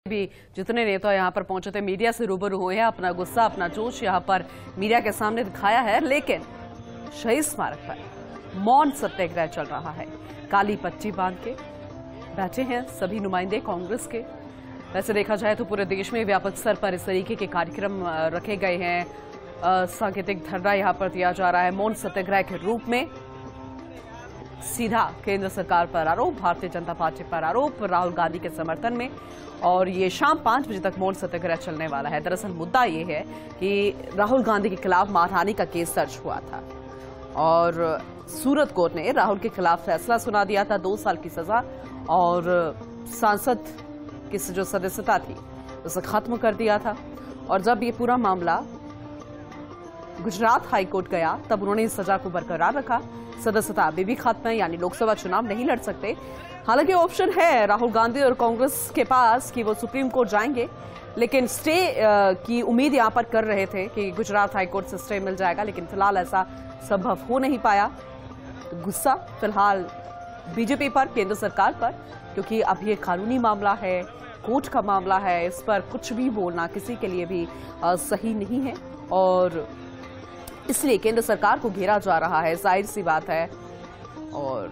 भी जितने नेता यहाँ पर पहुंचे थे मीडिया से रूबरू हुए हैं, अपना गुस्सा अपना जोश यहाँ पर मीडिया के सामने दिखाया है। लेकिन शहीद स्मारक पर मौन सत्याग्रह चल रहा है। काली पट्टी बांध के बैठे हैं सभी नुमाइंदे कांग्रेस के। वैसे देखा जाए तो पूरे देश में व्यापक स्तर पर इस तरीके के कार्यक्रम रखे गए हैं। सांकेतिक धरना यहाँ पर दिया जा रहा है मौन सत्याग्रह के रूप में। सीधा केंद्र सरकार पर आरोप, भारतीय जनता पार्टी पर आरोप, राहुल गांधी के समर्थन में। और ये शाम 5 बजे तक मौन सत्याग्रह चलने वाला है। दरअसल मुद्दा ये है कि राहुल गांधी के खिलाफ मारहानि का केस दर्ज हुआ था और सूरत कोर्ट ने राहुल के खिलाफ फैसला सुना दिया था 2 साल की सजा और सांसद की जो सदस्यता थी उसे खत्म कर दिया था। और जब ये पूरा मामला गुजरात हाईकोर्ट गया तब उन्होंने इस सजा को बरकरार रखा। सदस्यता अभी भी खत्म है, यानी लोकसभा चुनाव नहीं लड़ सकते। हालांकि ऑप्शन है राहुल गांधी और कांग्रेस के पास कि वो सुप्रीम कोर्ट जाएंगे, लेकिन स्टे की उम्मीद यहां पर कर रहे थे कि गुजरात हाईकोर्ट से स्टे मिल जाएगा, लेकिन फिलहाल ऐसा संभव हो नहीं पाया। तो गुस्सा फिलहाल बीजेपी पर, केंद्र सरकार पर, क्योंकि अब ये कानूनी मामला है, कोर्ट का मामला है, इस पर कुछ भी बोलना किसी के लिए भी सही नहीं है और इसलिए केंद्र सरकार को घेरा जा रहा है। जाहिर सी बात है और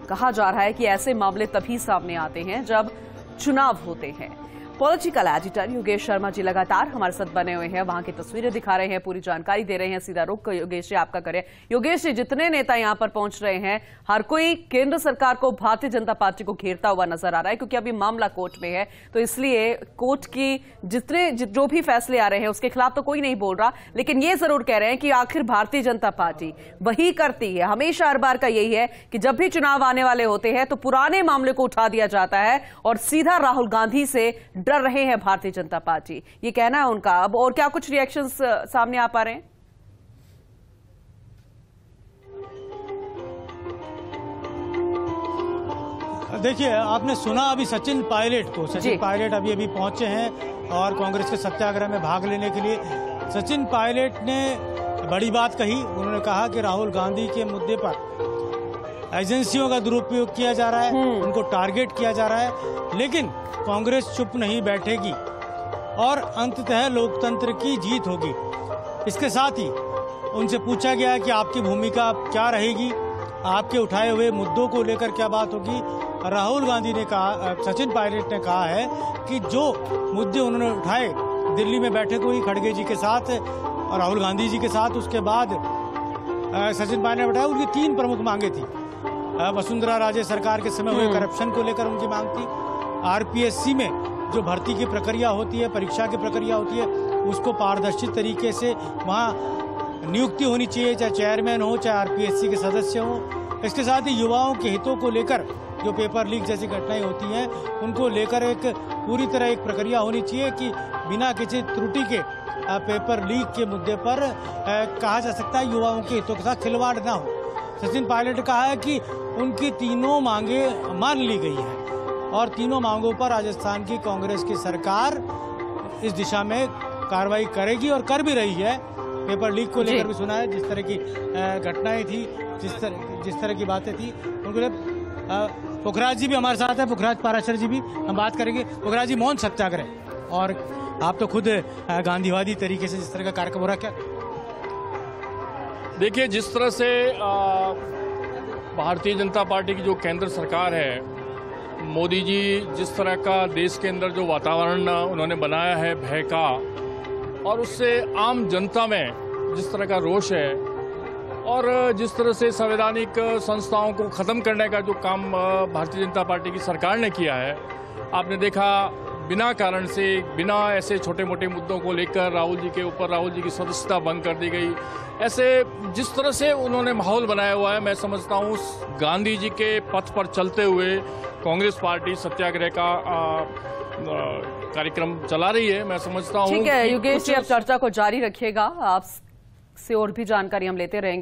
कहा जा रहा है कि ऐसे मामले तभी सामने आते हैं जब चुनाव होते हैं। पॉलिटिकल एडिटर योगेश शर्मा जी लगातार हमारे साथ बने हुए हैं, वहां की तस्वीरें दिखा रहे हैं, पूरी जानकारी दे रहे हैं। सीधा रुख योगेश जी आपका करें। योगेश जी, जितने नेता यहां पर पहुंच रहे हैं हर कोई केंद्र सरकार को, भारतीय जनता पार्टी को घेरता हुआ नजर आ रहा है, क्योंकि अभी मामला कोर्ट में है। तो इसलिए कोर्ट की जो भी फैसले आ रहे हैं उसके खिलाफ तो कोई नहीं बोल रहा, लेकिन ये जरूर कह रहे हैं कि आखिर भारतीय जनता पार्टी वही करती है। हमेशा हर बार का यही है कि जब भी चुनाव आने वाले होते हैं तो पुराने मामले को उठा दिया जाता है और सीधा राहुल गांधी से डर रहे हैं भारतीय जनता पार्टी, ये कहना है उनका। अब और क्या कुछ रिएक्शंस सामने आ पा रहे हैं? देखिए, आपने सुना अभी सचिन पायलट को। सचिन पायलट अभी अभी पहुंचे हैं और कांग्रेस के सत्याग्रह में भाग लेने के लिए। सचिन पायलट ने बड़ी बात कही। उन्होंने कहा कि राहुल गांधी के मुद्दे पर एजेंसियों का दुरुपयोग किया जा रहा है, उनको टारगेट किया जा रहा है, लेकिन कांग्रेस चुप नहीं बैठेगी और अंततः लोकतंत्र की जीत होगी। इसके साथ ही उनसे पूछा गया कि आपकी भूमिका क्या रहेगी, आपके उठाए हुए मुद्दों को लेकर क्या बात होगी। राहुल गांधी ने कहा, सचिन पायलट ने कहा है कि जो मुद्दे उन्होंने उठाए दिल्ली में बैठक हुई खड़गे जी के साथ और राहुल गांधी जी के साथ, उसके बाद सचिन पायलट ने बताया उनकी 3 प्रमुख मांगे थी। वसुंधरा राजे सरकार के समय हुए करप्शन को लेकर उनकी मांग थी। आरपीएससी में जो भर्ती की प्रक्रिया होती है, परीक्षा की प्रक्रिया होती है, उसको पारदर्शी तरीके से वहाँ नियुक्ति होनी चाहिए, चाहे चेयरमैन हो चाहे आरपीएससी के सदस्य हो। इसके साथ ही युवाओं के हितों को लेकर जो पेपर लीक जैसी घटनाएं होती हैं उनको लेकर एक पूरी तरह एक प्रक्रिया होनी चाहिए कि बिना किसी त्रुटि के पेपर लीक के मुद्दे पर कहा जा सकता है युवाओं के हितों के साथ खिलवाड़ ना हो। सचिन पायलट ने कहा है कि उनकी तीनों मांगे मान ली गई है और तीनों मांगों पर राजस्थान की कांग्रेस की सरकार इस दिशा में कार्रवाई करेगी और कर भी रही है। पेपर लीक को लेकर भी सुना है, जिस तरह की घटनाएं थी, जिस तरह की बातें थी, उनको पुखराज जी भी हमारे साथ है, पुखराज पाराशर जी भी, हम बात करेंगे। पुखराज जी, मौन सत्याग्रह और आप तो खुद गांधीवादी तरीके से जिस तरह का कार्यक्रम हो रहा है, क्या देखिए, जिस तरह से भारतीय जनता पार्टी की जो केंद्र सरकार है, मोदी जी जिस तरह का देश के अंदर जो वातावरण उन्होंने बनाया है भय का, और उससे आम जनता में जिस तरह का रोष है और जिस तरह से संवैधानिक संस्थाओं को ख़त्म करने का जो काम भारतीय जनता पार्टी की सरकार ने किया है, आपने देखा बिना कारण से, बिना ऐसे छोटे मोटे मुद्दों को लेकर राहुल जी के ऊपर राहुल जी की सदस्यता भंग कर दी गई। ऐसे जिस तरह से उन्होंने माहौल बनाया हुआ है, मैं समझता हूँ गांधी जी के पथ पर चलते हुए कांग्रेस पार्टी सत्याग्रह का कार्यक्रम चला रही है। मैं समझता हूँ। ठीक है योगेश जी, अब चर्चा को जारी रखिएगा, आपसे और भी जानकारी हम लेते रहेंगे।